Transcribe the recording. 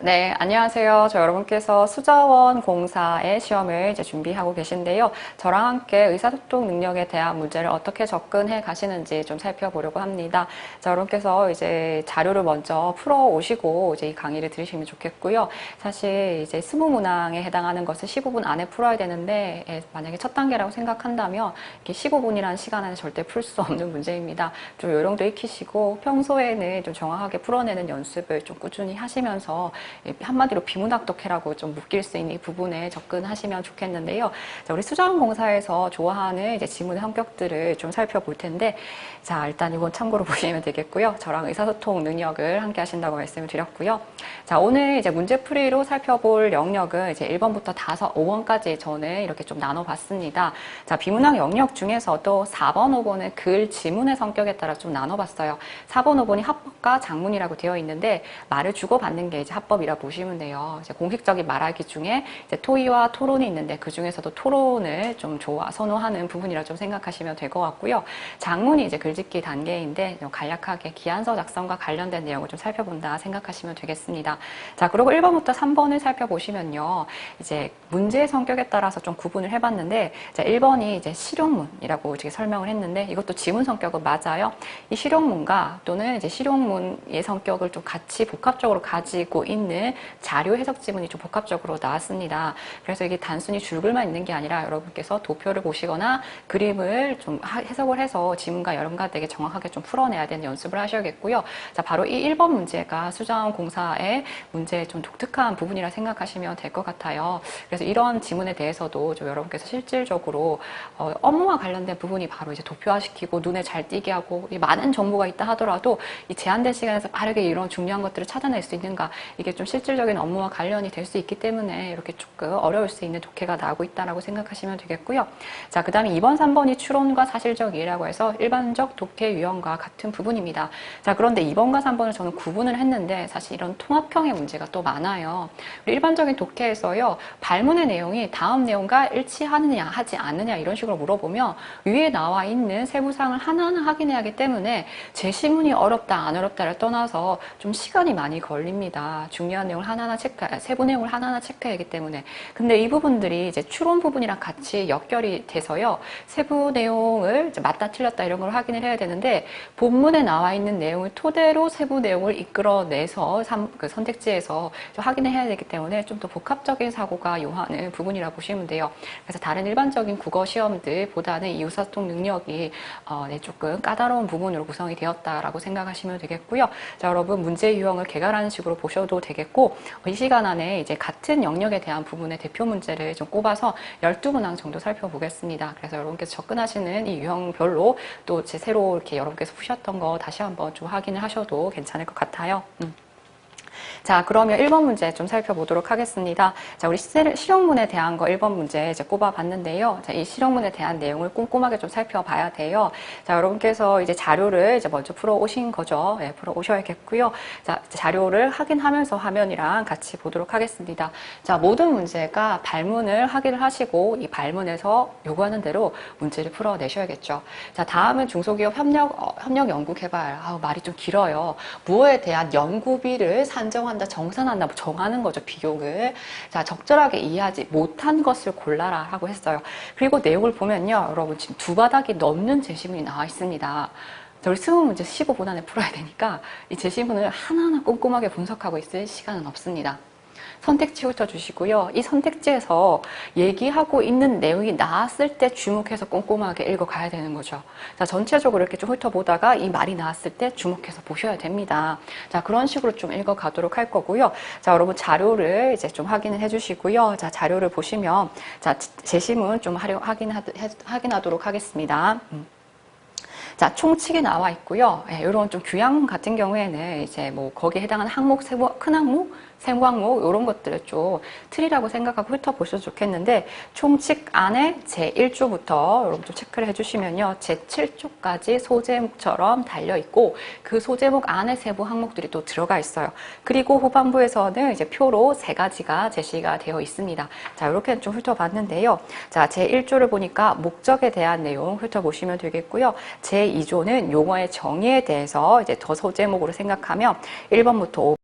네, 안녕하세요. 저 여러분께서 수자원 공사의 시험을 이제 준비하고 계신데요. 저랑 함께 의사소통 능력에 대한 문제를 어떻게 접근해 가시는지 좀 살펴보려고 합니다. 자, 여러분께서 이제 자료를 먼저 풀어 오시고 이제 이 강의를 들으시면 좋겠고요. 사실 이제 20문항에 해당하는 것을 15분 안에 풀어야 되는데, 만약에 첫 단계라고 생각한다면 이렇게 15분이라는 시간 안에 절대 풀 수 없는 문제입니다. 좀 요령도 익히시고 평소에는 좀 정확하게 풀어내는 연습을 좀 꾸준히 하시면서 한마디로 비문학독해라고 좀 묶일 수 있는 이 부분에 접근하시면 좋겠는데요. 자, 우리 수자원공사에서 좋아하는 이제 지문의 성격들을 좀 살펴볼 텐데, 자, 일단 이건 참고로 보시면 되겠고요. 저랑 의사소통 능력을 함께 하신다고 말씀을 드렸고요. 자, 오늘 이제 문제풀이로 살펴볼 영역은 이제 1번부터 5번까지 저는 이렇게 좀 나눠봤습니다. 자, 비문학 영역 중에서도 4번, 5번은 글 지문의 성격에 따라 좀 나눠봤어요. 4번, 5번이 합법과 장문이라고 되어 있는데, 말을 주고받는 게 이제 합법 이라 보시면 돼요. 이제 공식적인 말하기 중에 이제 토의와 토론이 있는데 그 중에서도 토론을 좀 선호하는 부분이라 좀 생각하시면 될 것 같고요. 장문이 이제 글짓기 단계인데 간략하게 기한서 작성과 관련된 내용을 좀 살펴본다 생각하시면 되겠습니다. 자, 그리고 1번부터 3번을 살펴보시면요. 이제 문제의 성격에 따라서 좀 구분을 해봤는데, 자, 1번이 이제 실용문이라고 이제 설명을 했는데 이것도 지문 성격은 맞아요. 이 실용문과 또는 이제 실용문의 성격을 좀 같이 복합적으로 가지고 있는 자료 해석 지문이 좀 복합적으로 나왔습니다. 그래서 이게 단순히 줄글만 있는 게 아니라 여러분께서 도표를 보시거나 그림을 좀 해석을 해서 지문과 연관되게 정확하게 좀 풀어내야 되는 연습을 하셔야겠고요. 자, 바로 이 1번 문제가 수자원 공사의 문제의 좀 독특한 부분이라 생각하시면 될 것 같아요. 그래서 이런 지문에 대해서도 좀 여러분께서 실질적으로 업무와 관련된 부분이 바로 이제 도표화시키고 눈에 잘 띄게 하고 많은 정보가 있다 하더라도 이 제한된 시간에서 빠르게 이런 중요한 것들을 찾아낼 수 있는가, 이게 좀 실질적인 업무와 관련이 될 수 있기 때문에 이렇게 조금 어려울 수 있는 독해가 나오고 있다라고 생각하시면 되겠고요. 자, 그 다음에 2번, 3번이 추론과 사실적 이해라고 해서 일반적 독해 유형과 같은 부분입니다. 자, 그런데 2번과 3번을 저는 구분을 했는데 사실 이런 통합형의 문제가 또 많아요. 우리 일반적인 독해에서요, 발문의 내용이 다음 내용과 일치하느냐 하지 않느냐 이런 식으로 물어보면 위에 나와 있는 세부사항을 하나하나 확인해야 하기 때문에 제시문이 어렵다 안 어렵다를 떠나서 좀 시간이 많이 걸립니다. 중요한 내용을 하나하나 세부 내용을 하나하나 체크해야 하기 때문에. 근데 이 부분들이 이제 추론 부분이랑 같이 연결이 돼서요, 세부 내용을 이제 맞다 틀렸다 이런 걸 확인을 해야 되는데, 본문에 나와 있는 내용을 토대로 세부 내용을 이끌어내서 그 선택지에서 확인을 해야 되기 때문에 좀 더 복합적인 사고가 요하는 부분이라 보시면 돼요. 그래서 다른 일반적인 국어 시험들보다는 이 의사소통 능력이 조금 까다로운 부분으로 구성이 되었다라고 생각하시면 되겠고요. 자, 여러분 문제 유형을 개괄하는 식으로 보셔도 되겠고, 이 시간 안에 이제 같은 영역에 대한 부분의 대표 문제를 좀 꼽아서 12문항 정도 살펴보겠습니다. 그래서 여러분께서 접근하시는 이 유형별로 또 새로 이렇게 여러분께서 푸셨던 거 다시 한번 좀 확인을 하셔도 괜찮을 것 같아요. 자, 그러면 1번 문제 좀 살펴보도록 하겠습니다. 자, 우리 실용문에 대한 거 1번 문제 이제 꼽아봤는데요. 자, 이 실용문에 대한 내용을 꼼꼼하게 좀 살펴봐야 돼요. 자, 여러분께서 이제 자료를 이제 먼저 풀어 오신 거죠. 네, 풀어 오셔야겠고요. 자, 자료를 확인하면서 화면이랑 같이 보도록 하겠습니다. 자, 모든 문제가 발문을 확인을 하시고 이 발문에서 요구하는 대로 문제를 풀어내셔야겠죠. 자, 다음은 중소기업 협력 연구 개발. 말이 좀 길어요. 무엇에 대한 연구비를 산정한다, 정산한다, 정하는 거죠, 비용을. 자, 적절하게 이해하지 못한 것을 골라라 하고 했어요. 그리고 내용을 보면요, 여러분 지금 두 바닥이 넘는 제시문이 나와 있습니다. 우리 20문제 15분 안에 풀어야 되니까 이 제시문을 하나하나 꼼꼼하게 분석하고 있을 시간은 없습니다. 선택지 훑어주시고요. 이 선택지에서 얘기하고 있는 내용이 나왔을 때 주목해서 꼼꼼하게 읽어가야 되는 거죠. 자, 전체적으로 이렇게 좀 훑어보다가 이 말이 나왔을 때 주목해서 보셔야 됩니다. 자, 그런 식으로 좀 읽어가도록 할 거고요. 자, 여러분 자료를 이제 좀 확인을 해주시고요. 자, 자료를 보시면 자, 제시문 좀 확인하도록 하겠습니다. 자, 총칙이 나와 있고요. 이런 좀 교양 같은 경우에는 이제 뭐 거기에 해당하는 항목, 큰 항목, 세부 항목 이런 것들을 좀 틀이라고 생각하고 훑어보셔도 좋겠는데, 총칙 안에 제1조부터 여러분 좀 체크를 해주시면요, 제7조까지 소제목처럼 달려있고 그 소제목 안에 세부 항목들이 또 들어가 있어요. 그리고 후반부에서는 이제 표로 3가지가 제시가 되어 있습니다. 자, 이렇게 좀 훑어봤는데요. 자, 제1조를 보니까 목적에 대한 내용 훑어보시면 되겠고요. 제2조는 용어의 정의에 대해서 이제 더 소제목으로 생각하면 1번부터